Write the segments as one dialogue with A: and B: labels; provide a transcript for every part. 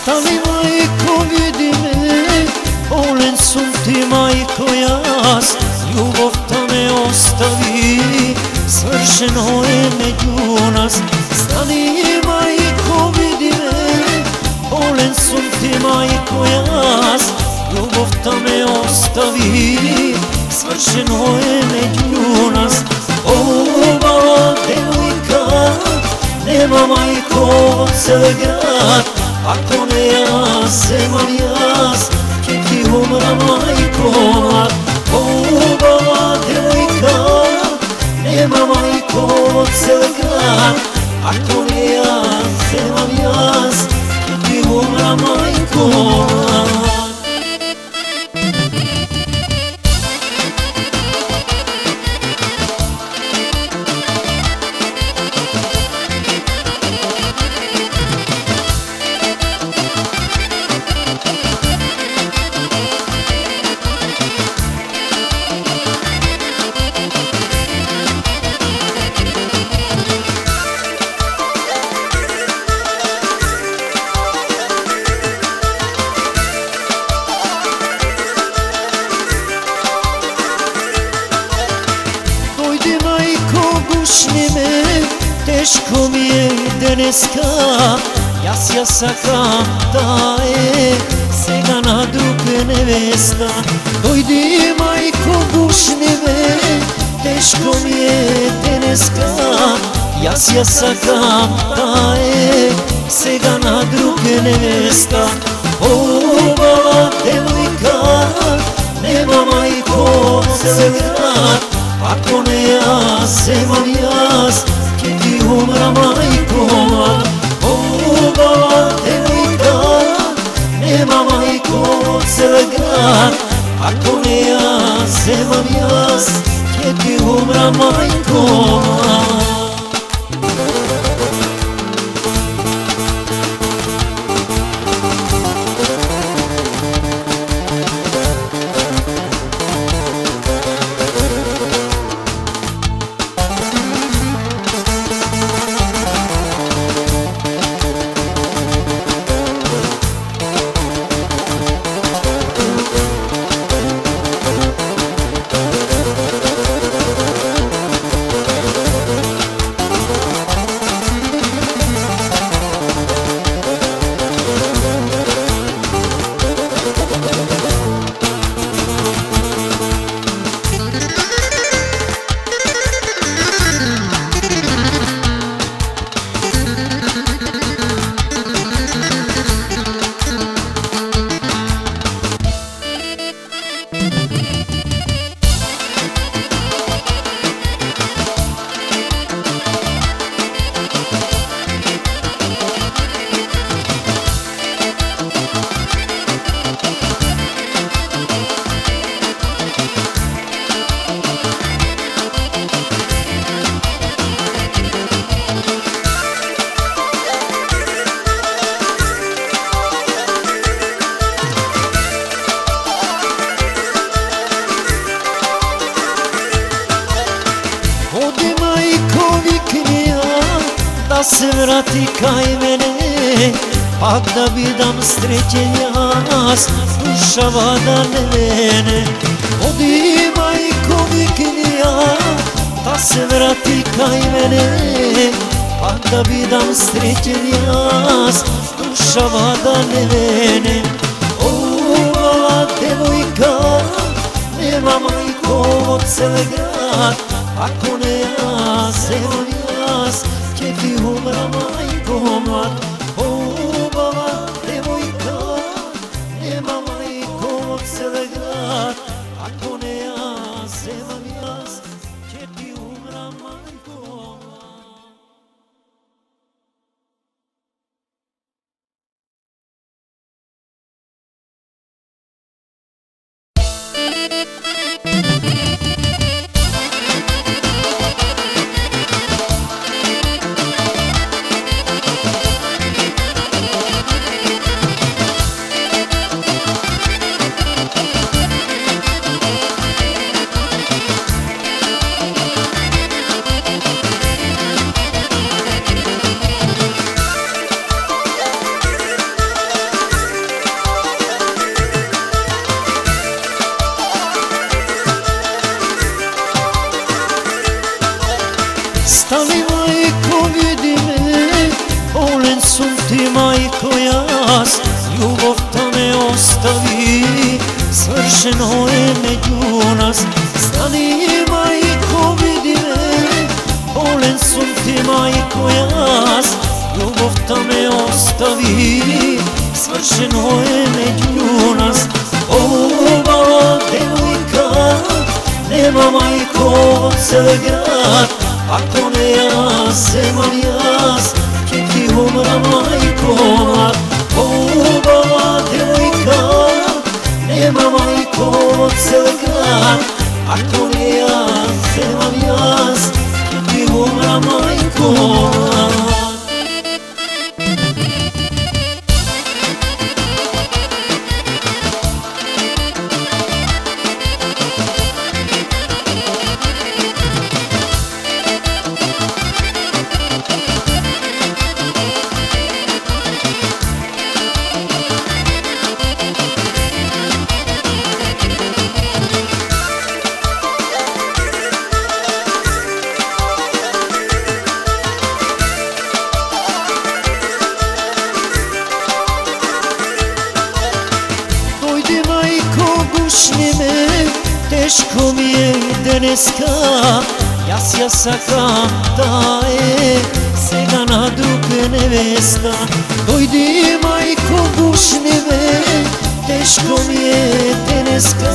A: Stani majko vidi me, volen sam ti majko jas, ljubov ta me ostavi, svršeno je među nas. Stani majko vidi me, volen sam ti majko jas, ljubov ta me ostavi, svršeno je među nas. Mala devojka, nema majko od cel grad, ako ne ja, zemam jas, će ti umra majko mlad. Mala devojka, nema majko od cel grad, ako ne ja, zemam jas, će ti umra majko mlad. Teško mi je deneska, jas jasakam da je sega na druge nevesta. Dojdi majko bušni me, teško mi je deneska, jas jasakam da je sega na druge nevesta. Mala devojka, nema majko cel grad, ako ne ja, zemam jas, će ti umra majko mlad. Mala devojka, nema majko cel grad, ako ne ja, zemam jas, će ti umra majko mlad. Da se vrati kaj mene, pak da bi dam srećen jas, duša vada ne vene. Odi majko vikni ja, da se vrati kaj mene, pak da bi dam srećen jas, duša vada ne vene. Mala devojka, nema majko od cel grad, ako ne ja, zemam jas, će ti umra majko mlad. Mala devojka, nema majko od cel grad, ako ne ja, zemam jas, će ti umra majko mlad. Stani majko vidi me, bolen sum ti majko jas, ljubov ta me ostavi, svršeno je među nas. Stani majko vidi me, bolen sum ti majko jas, ljubov ta me ostavi, svršeno je među nas. Ova devojka nema majko cel grad, ako ne jas, imam jas, će ti umra majko mlad. Ova devojka nema majko cel grad, ako ne jas, imam jas, će ti umra majko mlad. Gušni me, teško mi je deneska, ja sakam da je sega na drug nevesta. Dojdi majko gušni me, teško mi je deneska,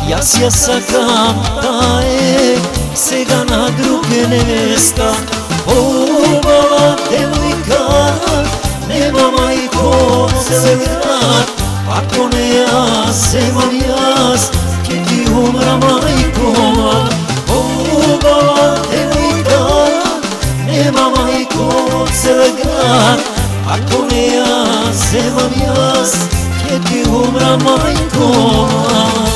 A: ja sakam da je sega na drug nevesta. Ova devojka nema majko cel grad, ako ne jas, imam jas, će ti umra majko mlad. Ova devojka nema majko cel grad, ako ne jas, imam jas, će ti umra majko mlad.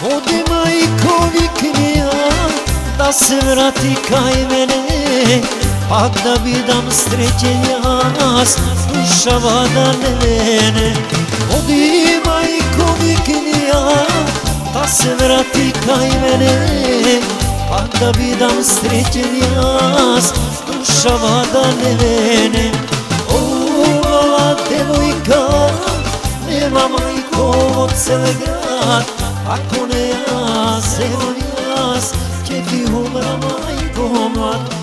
A: Odi majko vikni da se vrati kaj mene, pak da vidam srećen jas, dušava da ne vene. Odi majko vikni da se vrati kaj mene, pak da vidam srećen jas, dušava da ne vene. Ova devojka nema majko cel grad, ako ne jas, imam jas, će ti umra majko mlad.